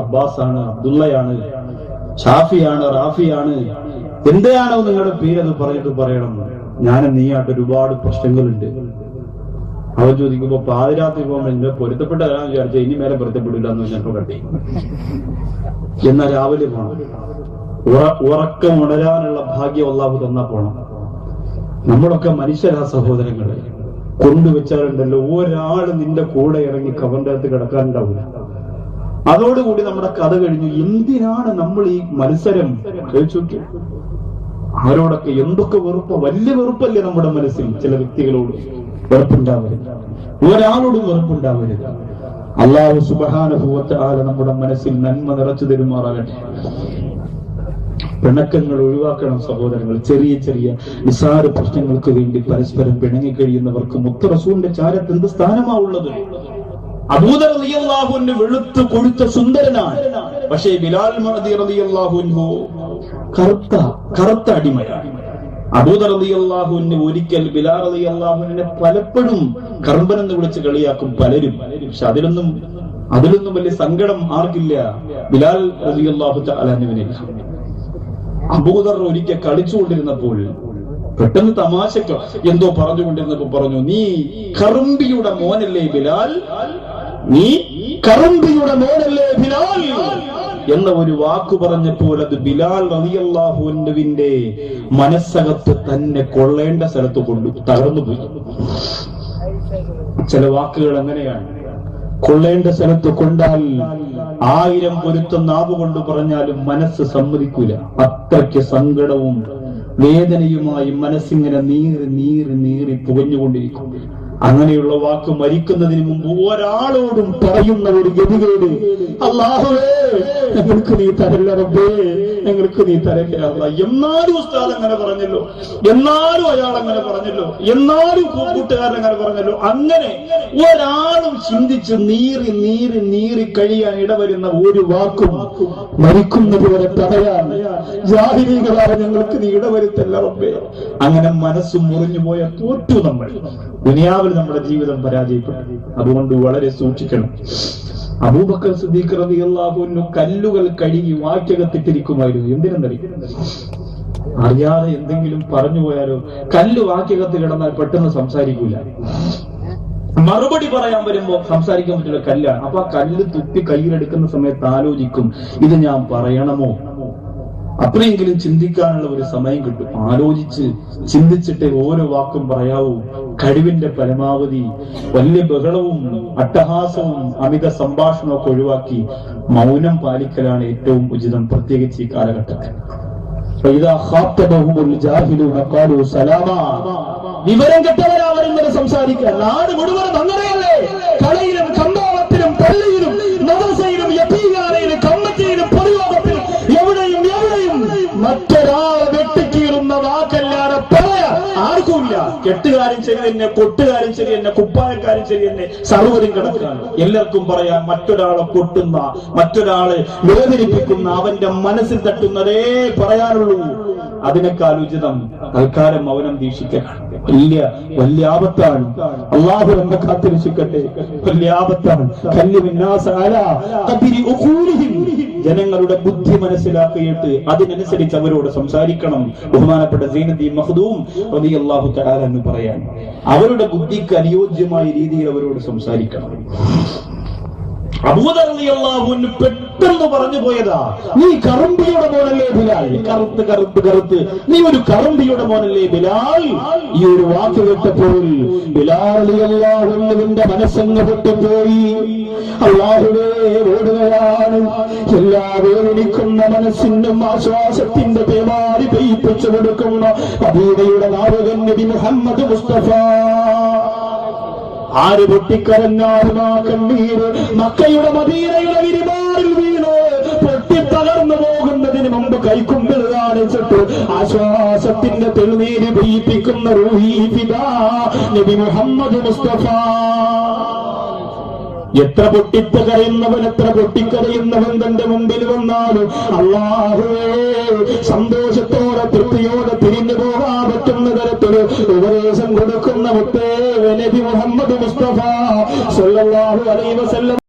അബ്ബാസാണ്, അബ്ദുള്ളയാണ്, ഷാഫിയാണ്, റാഫിയാണ്, എന്തെയാണോ നിങ്ങളുടെ പേരത് പറഞ്ഞിട്ട് പറയണം. ഞാനും നീയായിട്ട് ഒരുപാട് പ്രശ്നങ്ങളുണ്ട്. അവർ ചോദിക്കുമ്പോ പാതിരാത്രി പോകുമ്പോൾ എന്നെ പൊരുത്തപ്പെട്ട തരാന്ന് വിചാരിച്ചാൽ ഇനി മേലെ പൊരുത്തപ്പെടില്ല എന്ന് ഞങ്ങൾ കണ്ടേ. എന്നാൽ രാവിലെ പോണം, ഉറക്കം ഉണരാനുള്ള ഭാഗ്യം അല്ലാഹു തന്നാ പോണം. നമ്മളൊക്കെ മനുഷ്യരാ സഹോദരങ്ങളെ. കൊണ്ടുവച്ചാലുണ്ടല്ലോ ഒരാള് നിന്റെ കൂടെ ഇറങ്ങി കവറിന്റെ അകത്ത് കിടക്കാനുണ്ടാവില്ല. അതോടുകൂടി നമ്മുടെ കഥ കഴിഞ്ഞു. എന്തിനാണ് നമ്മൾ ഈ മത്സരം? ചോദിച്ചു, അവരോടൊക്കെ എന്തൊക്കെ വെറുപ്പ, വലിയ വെറുപ്പല്ലേ നമ്മുടെ മനസ്സിൽ. ചില വ്യക്തികളോട് വെറുപ്പുണ്ടാവരുത്, ഒരാളോടും വെറുപ്പുണ്ടാവരുത്. അല്ലാഹു സുബ്ഹാനഹു വ തആല നമ്മുടെ മനസ്സിൽ നന്മ നിറച്ചു തരുമാറാകട്ടെ. പിണക്കങ്ങൾ ഒഴിവാക്കണം സഹോദരങ്ങൾ. ചെറിയ ചെറിയ നിസ്സാര പ്രശ്നങ്ങൾക്ക് വേണ്ടി പരസ്പരം പിണങ്ങി കഴിയുന്നവർക്ക് മുത്ത് റസൂലിന്റെ ചാരത്ത് എന്ത് സ്ഥാനമാവുള്ളത്? അബൂദർ റളിയല്ലാഹു അൻഹു വെളുത്ത് കൊഴുത്ത സുന്ദരനാണ്. പക്ഷേ ബിലാൽ റളിയല്ലാഹു അൻഹു കറുത്ത അടിമയാണ്. അബൂദർ റളിയല്ലാഹു അൻഹു ഒരിക്കൽ ബിലാൽ റളിയല്ലാഹു അൻഹുവിനെ പലപ്പോഴും കറുമ്പൻ എന്ന് വിളിച്ച് കളിയാക്കും പലരും. പക്ഷെ അതിലൊന്നും വലിയ സങ്കടം ആർക്കില്ല, ബിലാൽ റളിയല്ലാഹു തആല അൻഹുവിനില്ല. അബൂദർ ഒരിക്കൽ കളിച്ചുകൊണ്ടിരുന്നപ്പോൾ പെട്ടെന്ന് തമാശക്ക് എന്തോ പറഞ്ഞുകൊണ്ടിരുന്നപ്പോ പറഞ്ഞു, നീ കറുമ്പിയുടെ മോനല്ലേ ബിലാൽ, നീ കറുമ്പിയുടെ മോനല്ലേ ബിലാൽ എന്ന ഒരു വാക്കു പറഞ്ഞപ്പോൾ അത് ബിലാൽ റളിയല്ലാഹു അൻഹുവിന്റെ മനസ്സകത്ത് തന്നെ കൊള്ളേണ്ട സ്ഥലത്ത് കൊണ്ടു തകർന്നുപോയി. ചില വാക്കുകൾ അങ്ങനെയാണ്, കൊള്ളേണ്ട സ്ഥലത്ത് കൊണ്ടാൽ 1000 പൊരുത്തം നാവ് കൊണ്ട് പറഞ്ഞാലും മനസ്സ് സമ്മതിക്കൂല. അത്രയ്ക്ക് സങ്കടവും വേദനയുമായി മനസ്സിങ്ങനെ നീറി പുകഞ്ഞുകൊണ്ടിരിക്കും. അങ്ങനെയുള്ള വാക്ക് മരിക്കുന്നതിന് മുമ്പ് ഒരാളോടും പറയുന്ന ഒരു ഗതികേട്, അല്ലാഹുവേ ഞങ്ങൾക്ക് നീ തരല്ല റബ്ബേ, ഞങ്ങൾക്ക് നീ തരല്ല അല്ലാ. എന്നാലും ഉസ്താദ് അങ്ങനെ പറഞ്ഞല്ലോ, എന്നാലും അയാൾ അങ്ങനെ പറഞ്ഞല്ലോ, എന്നാലും കൂട്ടുകാരൻ അങ്ങനെ പറഞ്ഞല്ലോ. അങ്ങനെ ഒരാളും ചിന്തിച്ച് നീറി കഴിയാൻ ഇടവരുന്ന ഒരു വാക്കും മരിക്കുന്നത് വരെ പറയാൻ ജാഹിലീകളായ ഞങ്ങൾക്ക് നീ ഇടവരുത്തല്ല റബ്ബേ. അങ്ങനെ മനസ്സും മുറിഞ്ഞു പോയ തോറ്റു നമ്മൾ. ദുനിയാവിൽ നമ്മുടെ ജീവിതം പരാജയപ്പെട്ടു. അതുകൊണ്ട് വളരെ സൂക്ഷിക്കണം. അബൂബക്കർ സിദ്ദീഖ് റളിയല്ലാഹു അൻഹു കല്ലുകൾ കഴുകി വാക്യകത്തിട്ടിരിക്കുമായിരുന്നു. എന്തിനെന്നറിയും? അറിയാതെ എന്തെങ്കിലും പറഞ്ഞു പോയാലോ. കല്ല് വാക്യകത്ത് കിടന്നാൽ പെട്ടെന്ന് സംസാരിക്കൂല. മറുപടി പറയാൻ വരുമ്പോ സംസാരിക്കാൻ പറ്റുള്ള കല്ലാണ്. അപ്പൊ ആ കല്ല് തുപ്പി കയ്യിലെടുക്കുന്ന സമയത്ത് ആലോചിക്കും, ഇത് ഞാൻ പറയണമോ? അത്രയെങ്കിലും ചിന്തിക്കാനുള്ള ഒരു സമയം കിട്ടും. ആലോചിച്ച് ചിന്തിച്ചിട്ട് ഓരോ വാക്കും പറയാവൂ. കഴിവിന്റെ പരമാവധി വലിയ ബഹളവും അട്ടഹാസവും അമിത സംഭാഷണവും ഒക്കെ ഒഴിവാക്കി മൗനം പാലിക്കലാണ് ഏറ്റവും ഉചിതം, പ്രത്യേകിച്ച് ഈ കാലഘട്ടത്തിൽ. വിവരം കെട്ടവരാവരുന്നത് സംസാരിക്കാൻ. നാട് മുഴുവൻ അങ്ങനെയല്ലേ? കളയിലും കമ്പാവത്തിലും പള്ളിയിലും നദർസയിലും യതീംഖാനയിലും കമ്മറ്റിയിലും പൊതുയോഗത്തിലും എവിടെയും മറ്റൊരാളെ വെട്ടിക്കീറുന്ന വാക്കല്ലാതെ പറയാ ആർക്കുമില്ല. കെട്ടുകാരും ശരി തന്നെ, കൊട്ടുകാരും ശരി തന്നെ, കുപ്പായക്കാരും ശരി തന്നെ, സർവ്വരും കിടക്കുകയാണ്. എല്ലാവർക്കും പറയാൻ മറ്റൊരാളെ കൊട്ടുന്ന, മറ്റൊരാളെ വേദനിപ്പിക്കുന്ന, അവന്റെ മനസ്സിൽ തട്ടുന്നതേ പറയാനുള്ളൂ. അതിനേക്കാൾ ഉചിതം തൽക്കാലം മൗനം ദീക്ഷിക്കണം. വലിയ ആപത്താണ്. അല്ലാഹു നമ്മെ കാത്തിരക്ഷിക്കട്ടെ. വലിയ ആപത്താണ്. ജനങ്ങളുടെ ബുദ്ധി മനസ്സിലാക്കിയിട്ട് അതിനനുസരിച്ച് അവരോട് സംസാരിക്കണം. ബഹുമാനപ്പെട്ട സൈനുദ്ദീൻ മഖ്ദൂം റളിയല്ലാഹു തആല എന്ന് പറയാൻ, അവരുടെ ബുദ്ധിക്ക് അനുയോജ്യമായ രീതിയിൽ അവരോട് സംസാരിക്കണം. അബൂദർ റളിയല്ലാഹു അൻഹു പെട്ടെന്ന് പറഞ്ഞു പോയതാ, നീ കറുമ്പിയുടെ മോനല്ലേ ബിലാൽ? കറുത്ത് നീ ഒരു കറുമ്പിയുടെ മോനല്ലേ ബിലാൽ? ഈ ഒരു വാക്ക് കേട്ടപ്പോൾ ബിലാൽ റളിയല്ലാഹു അൻഹുവിന്റെ മനസ്സങ്ങ് പൊട്ടിപ്പോയി. അല്ലാഹുവേ ഓടുകയാണ്. എല്ലാ വേദനിക്കുന്ന മനസ്സിനും ആശ്വാസത്തിന്റെ പേമാരി പെയ്യിപ്പിച്ചു കൊടുക്കുന്ന മദീനയുടെ നായകൻ നബി മുഹമ്മദ് മുസ്തഫ. ആര് പൊട്ടിക്കരഞ്ഞാലും ആ കണ്ണീര് മക്കയുടെ മദീനയുടെ വിരിമാറിൽ വീണു പൊട്ടിത്തകർന്നു പോകുന്നതിന് മുമ്പ് കൈക്കുമ്പിൾ കാണിച്ചിട്ട് ആശ്വാസത്തിന്റെ തെളിനീര് പെയ്യിപ്പിക്കുന്ന റൂഹി ഫിദാ നബി മുഹമ്മദ് മുസ്തഫ. എത്ര പൊട്ടിക്കരയുന്നവൻ തന്റെ മുമ്പിൽ വന്നാലും അല്ലാഹുവേ സന്തോഷത്തോടെ തൃപ്തിയോടെ പിരിഞ്ഞു പോകാൻ പറ്റുന്ന തരത്തില് ഉപദേശം കൊടുക്കുന്ന മുത്തേ നബി മുഹമ്മദ് മുസ്തഫ സല്ലല്ലാഹു അലൈഹി വസല്ലം.